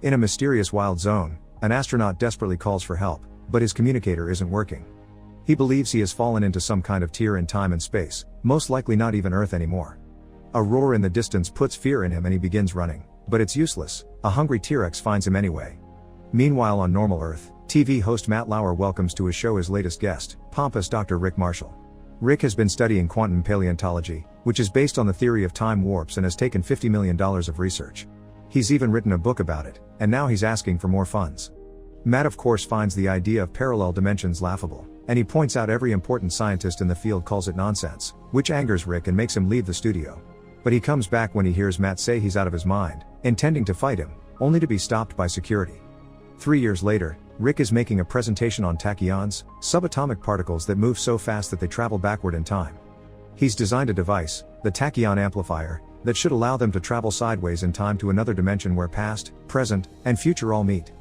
In a mysterious wild zone, an astronaut desperately calls for help, but his communicator isn't working. He believes he has fallen into some kind of tear in time and space, most likely not even Earth anymore. A roar in the distance puts fear in him and he begins running, but it's useless. A hungry T-Rex finds him anyway. Meanwhile on normal Earth, TV host Matt Lauer welcomes to his show his latest guest, pompous Dr. Rick Marshall. Rick has been studying quantum paleontology, which is based on the theory of time warps and has taken $50 million of research. He's even written a book about it, and now he's asking for more funds. Matt of course finds the idea of parallel dimensions laughable, and he points out every important scientist in the field calls it nonsense, which angers Rick and makes him leave the studio. But he comes back when he hears Matt say he's out of his mind, intending to fight him, only to be stopped by security. 3 years later, Rick is making a presentation on tachyons, subatomic particles that move so fast that they travel backward in time. He's designed a device, the tachyon amplifier, that should allow them to travel sideways in time to another dimension where past, present, and future all meet.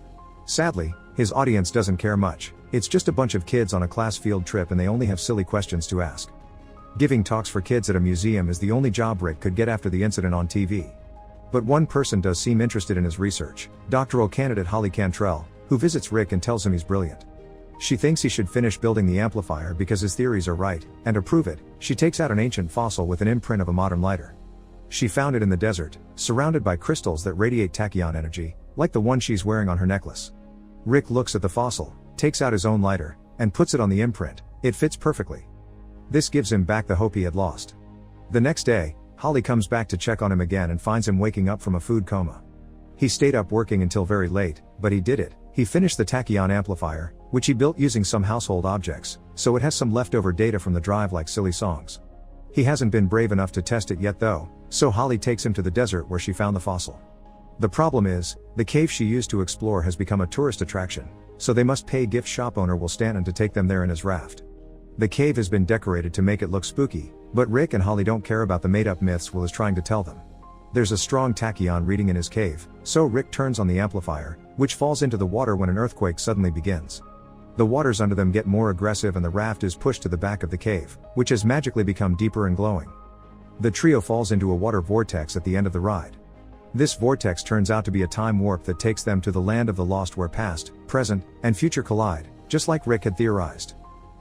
Sadly, his audience doesn't care much. It's just a bunch of kids on a class field trip and they only have silly questions to ask. Giving talks for kids at a museum is the only job Rick could get after the incident on TV. But one person does seem interested in his research, doctoral candidate Holly Cantrell, who visits Rick and tells him he's brilliant. She thinks he should finish building the amplifier because his theories are right, and to prove it, she takes out an ancient fossil with an imprint of a modern lighter. She found it in the desert, surrounded by crystals that radiate tachyon energy, like the one she's wearing on her necklace. Rick looks at the fossil, takes out his own lighter, and puts it on the imprint. It fits perfectly. This gives him back the hope he had lost. The next day, Holly comes back to check on him again and finds him waking up from a food coma. He stayed up working until very late, but he did it. He finished the tachyon amplifier, which he built using some household objects, so it has some leftover data from the drive like silly songs. He hasn't been brave enough to test it yet though, so Holly takes him to the desert where she found the fossil. The problem is, the cave she used to explore has become a tourist attraction, so they must pay gift shop owner Will Stanton to take them there in his raft. The cave has been decorated to make it look spooky, but Rick and Holly don't care about the made-up myths Will is trying to tell them. There's a strong tachyon reading in his cave, so Rick turns on the amplifier, which falls into the water when an earthquake suddenly begins. The waters under them get more aggressive and the raft is pushed to the back of the cave, which has magically become deeper and glowing. The trio falls into a water vortex at the end of the ride. This vortex turns out to be a time warp that takes them to the land of the lost where past, present, and future collide, just like Rick had theorized.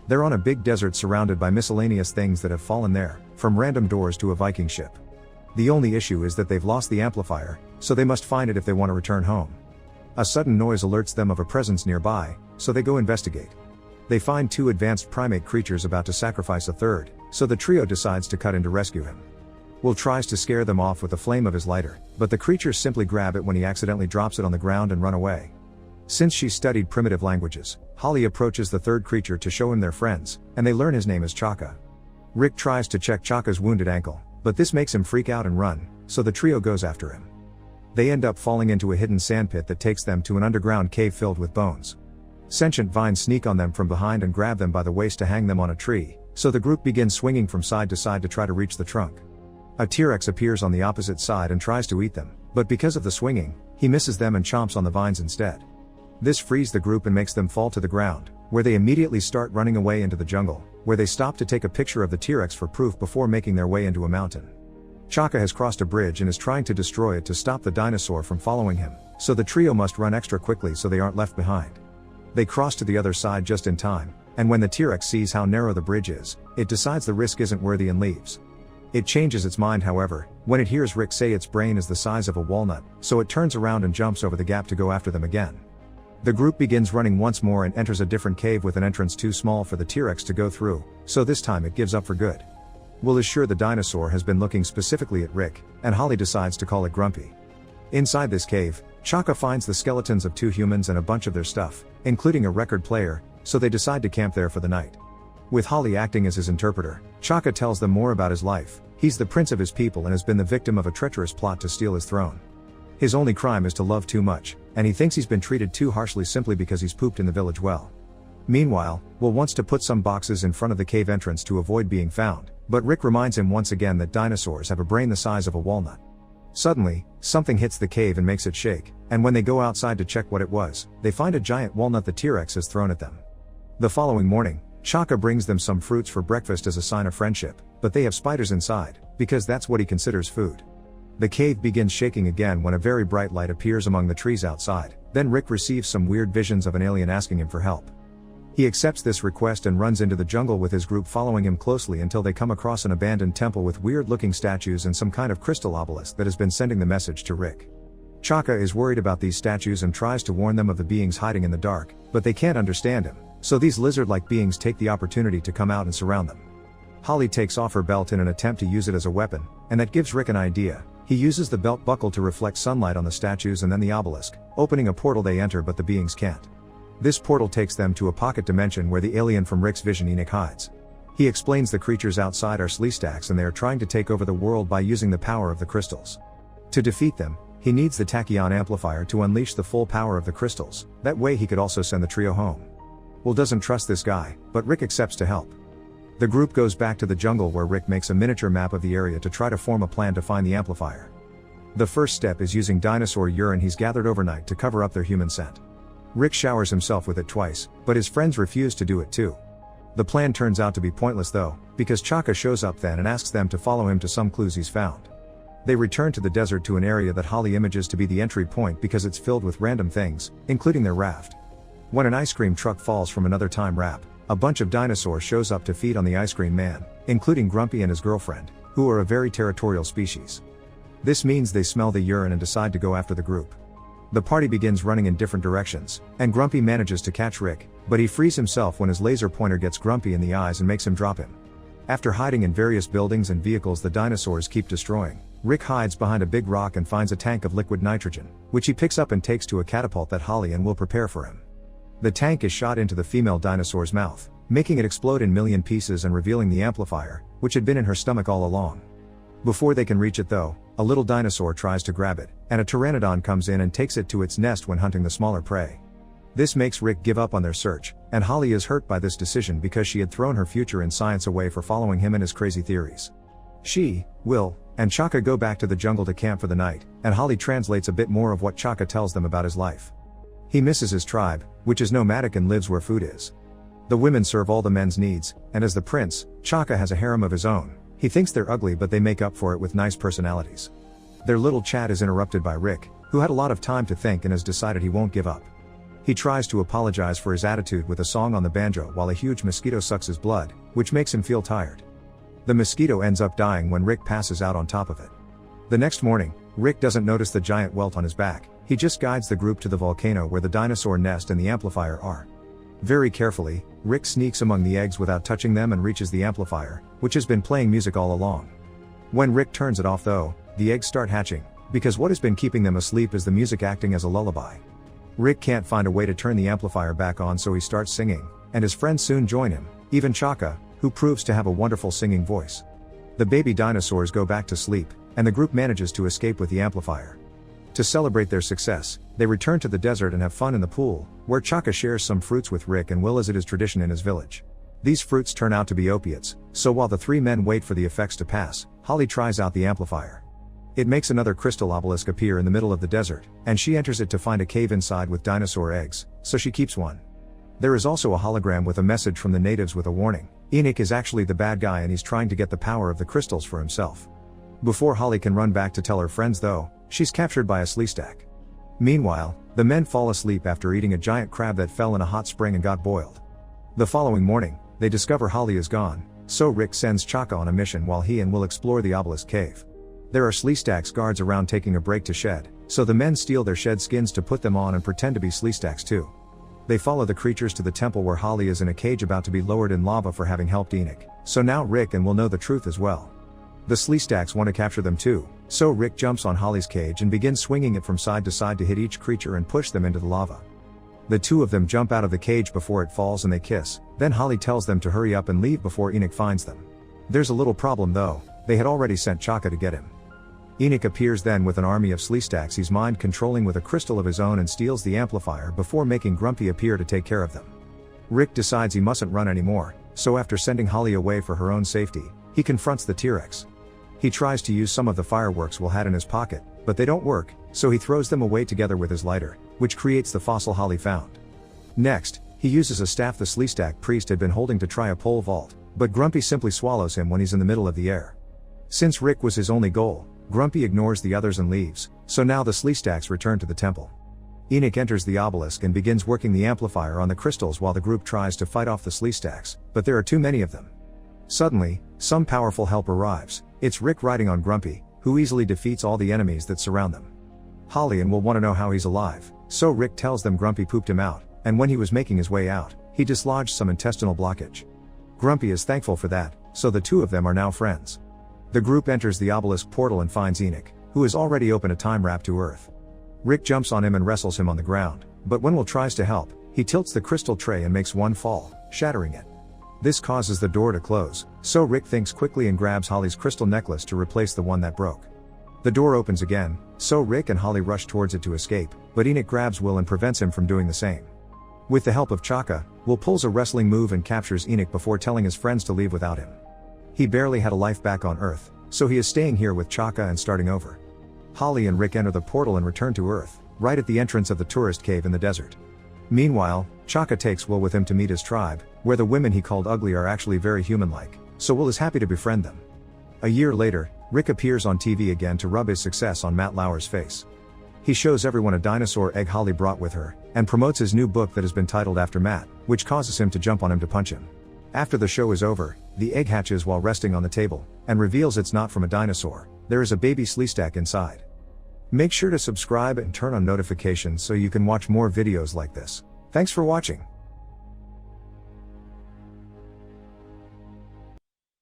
They're on a big desert surrounded by miscellaneous things that have fallen there, from random doors to a Viking ship. The only issue is that they've lost the amplifier, so they must find it if they want to return home. A sudden noise alerts them of a presence nearby, so they go investigate. They find two advanced primate creatures about to sacrifice a third, so the trio decides to cut in to rescue him. Will tries to scare them off with the flame of his lighter, but the creatures simply grab it when he accidentally drops it on the ground and run away. Since she's studied primitive languages, Holly approaches the third creature to show him their friends, and they learn his name is Chaka. Rick tries to check Chaka's wounded ankle, but this makes him freak out and run, so the trio goes after him. They end up falling into a hidden sandpit that takes them to an underground cave filled with bones. Sentient vines sneak on them from behind and grab them by the waist to hang them on a tree, so the group begins swinging from side to side to try to reach the trunk. A T-Rex appears on the opposite side and tries to eat them, but because of the swinging, he misses them and chomps on the vines instead. This frees the group and makes them fall to the ground, where they immediately start running away into the jungle, where they stop to take a picture of the T-Rex for proof before making their way into a mountain. Chaka has crossed a bridge and is trying to destroy it to stop the dinosaur from following him, so the trio must run extra quickly so they aren't left behind. They cross to the other side just in time, and when the T-Rex sees how narrow the bridge is, it decides the risk isn't worthy and leaves. It changes its mind however, when it hears Rick say its brain is the size of a walnut, so it turns around and jumps over the gap to go after them again. The group begins running once more and enters a different cave with an entrance too small for the T-Rex to go through, so this time it gives up for good. Will is sure the dinosaur has been looking specifically at Rick, and Holly decides to call it Grumpy. Inside this cave, Chaka finds the skeletons of two humans and a bunch of their stuff, including a record player, so they decide to camp there for the night. With Holly acting as his interpreter, Chaka tells them more about his life. He's the prince of his people and has been the victim of a treacherous plot to steal his throne. His only crime is to love too much, and he thinks he's been treated too harshly simply because he's pooped in the village well. Meanwhile, Will wants to put some boxes in front of the cave entrance to avoid being found, but Rick reminds him once again that dinosaurs have a brain the size of a walnut. Suddenly, something hits the cave and makes it shake, and when they go outside to check what it was, they find a giant walnut the T-Rex has thrown at them. The following morning, Chaka brings them some fruits for breakfast as a sign of friendship, but they have spiders inside, because that's what he considers food. The cave begins shaking again when a very bright light appears among the trees outside. Then Rick receives some weird visions of an alien asking him for help. He accepts this request and runs into the jungle with his group following him closely until they come across an abandoned temple with weird-looking statues and some kind of crystal obelisk that has been sending the message to Rick. Chaka is worried about these statues and tries to warn them of the beings hiding in the dark, but they can't understand him, so these lizard-like beings take the opportunity to come out and surround them. Holly takes off her belt in an attempt to use it as a weapon, and that gives Rick an idea. He uses the belt buckle to reflect sunlight on the statues and then the obelisk, opening a portal. They enter, but the beings can't. This portal takes them to a pocket dimension where the alien from Rick's vision, Enoch, hides. He explains the creatures outside are SHARE and they are trying to take over the world by using the power of the crystals. To defeat them, he needs the tachyon amplifier to unleash the full power of the crystals. That way he could also send the trio home. Will doesn't trust this guy, but Rick accepts to help. The group goes back to the jungle where Rick makes a miniature map of the area to try to form a plan to find the amplifier. The first step is using dinosaur urine he's gathered overnight to cover up their human scent. Rick showers himself with it twice, but his friends refuse to do it too. The plan turns out to be pointless though, because Chaka shows up then and asks them to follow him to some clues he's found. They return to the desert to an area that Holly images to be the entry point because it's filled with random things, including their raft. When an ice cream truck falls from another time wrap, a bunch of dinosaurs shows up to feed on the ice cream man, including Grumpy and his girlfriend, who are a very territorial species. This means they smell the urine and decide to go after the group. The party begins running in different directions, and Grumpy manages to catch Rick, but he frees himself when his laser pointer gets Grumpy in the eyes and makes him drop him. After hiding in various buildings and vehicles the dinosaurs keep destroying, Rick hides behind a big rock and finds a tank of liquid nitrogen, which he picks up and takes to a catapult that Holly and Will prepare for him. The tank is shot into the female dinosaur's mouth, making it explode in million pieces and revealing the amplifier, which had been in her stomach all along. Before they can reach it though, a little dinosaur tries to grab it, and a pteranodon comes in and takes it to its nest when hunting the smaller prey. This makes Rick give up on their search, and Holly is hurt by this decision because she had thrown her future in science away for following him and his crazy theories. She, Will, and Chaka go back to the jungle to camp for the night, and Holly translates a bit more of what Chaka tells them about his life. He misses his tribe, which is nomadic and lives where food is. The women serve all the men's needs, and as the prince, Chaka has a harem of his own. He thinks they're ugly but they make up for it with nice personalities. Their little chat is interrupted by Rick, who had a lot of time to think and has decided he won't give up. He tries to apologize for his attitude with a song on the banjo while a huge mosquito sucks his blood, which makes him feel tired. The mosquito ends up dying when Rick passes out on top of it. The next morning, Rick doesn't notice the giant welt on his back. He just guides the group to the volcano where the dinosaur nest and the amplifier are. Very carefully, Rick sneaks among the eggs without touching them and reaches the amplifier, which has been playing music all along. When Rick turns it off though, the eggs start hatching, because what has been keeping them asleep is the music acting as a lullaby. Rick can't find a way to turn the amplifier back on, so he starts singing, and his friends soon join him, even Chaka, who proves to have a wonderful singing voice. The baby dinosaurs go back to sleep, and the group manages to escape with the amplifier. To celebrate their success, they return to the desert and have fun in the pool, where Chaka shares some fruits with Rick and Will as it is tradition in his village. These fruits turn out to be opiates, so while the three men wait for the effects to pass, Holly tries out the amplifier. It makes another crystal obelisk appear in the middle of the desert, and she enters it to find a cave inside with dinosaur eggs, so she keeps one. There is also a hologram with a message from the natives with a warning. Enoch is actually the bad guy and he's trying to get the power of the crystals for himself. Before Holly can run back to tell her friends though, she's captured by a SHARE. Meanwhile, the men fall asleep after eating a giant crab that fell in a hot spring and got boiled. The following morning, they discover Holly is gone, so Rick sends Chaka on a mission while he and Will explore the obelisk cave. There are SHARE guards around taking a break to shed, so the men steal their shed skins to put them on and pretend to be SHARE too. They follow the creatures to the temple where Holly is in a cage about to be lowered in lava for having helped Enoch, so now Rick and Will know the truth as well. The SHARE want to capture them too, so Rick jumps on Holly's cage and begins swinging it from side to side to hit each creature and push them into the lava. The two of them jump out of the cage before it falls and they kiss, then Holly tells them to hurry up and leave before Enoch finds them. There's a little problem though, they had already sent Chaka to get him. Enoch appears then with an army of SHARE he's mind controlling with a crystal of his own and steals the amplifier before making Grumpy appear to take care of them. Rick decides he mustn't run anymore, so after sending Holly away for her own safety, he confronts the T-Rex. He tries to use some of the fireworks Will had in his pocket, but they don't work, so he throws them away together with his lighter, which creates the fossil Holly found. Next, he uses a staff the SHARE priest had been holding to try a pole vault, but Grumpy simply swallows him when he's in the middle of the air. Since Rick was his only goal, Grumpy ignores the others and leaves, so now the Sleestacks return to the temple. Enoch enters the obelisk and begins working the amplifier on the crystals while the group tries to fight off the Sleestacks, but there are too many of them. Suddenly, some powerful help arrives. It's Rick riding on Grumpy, who easily defeats all the enemies that surround them. Holly and Will want to know how he's alive, so Rick tells them Grumpy pooped him out, and when he was making his way out, he dislodged some intestinal blockage. Grumpy is thankful for that, so the two of them are now friends. The group enters the obelisk portal and finds Enoch, who has already opened a time wrap to Earth. Rick jumps on him and wrestles him on the ground, but when Will tries to help, he tilts the crystal tray and makes one fall, shattering it. This causes the door to close, so Rick thinks quickly and grabs Holly's crystal necklace to replace the one that broke. The door opens again, so Rick and Holly rush towards it to escape, but Enoch grabs Will and prevents him from doing the same. With the help of Chaka, Will pulls a wrestling move and captures Enoch before telling his friends to leave without him. He barely had a life back on Earth, so he is staying here with Chaka and starting over. Holly and Rick enter the portal and return to Earth, right at the entrance of the tourist cave in the desert. Meanwhile, Chaka takes Will with him to meet his tribe, where the women he called ugly are actually very human-like, so Will is happy to befriend them. A year later, Rick appears on TV again to rub his success on Matt Lauer's face. He shows everyone a dinosaur egg Holly brought with her, and promotes his new book that has been titled after Matt, which causes him to jump on him to punch him. After the show is over, the egg hatches while resting on the table, and reveals it's not from a dinosaur. There is a baby Sleestack inside. Make sure to subscribe and turn on notifications so you can watch more videos like this. Thanks for watching.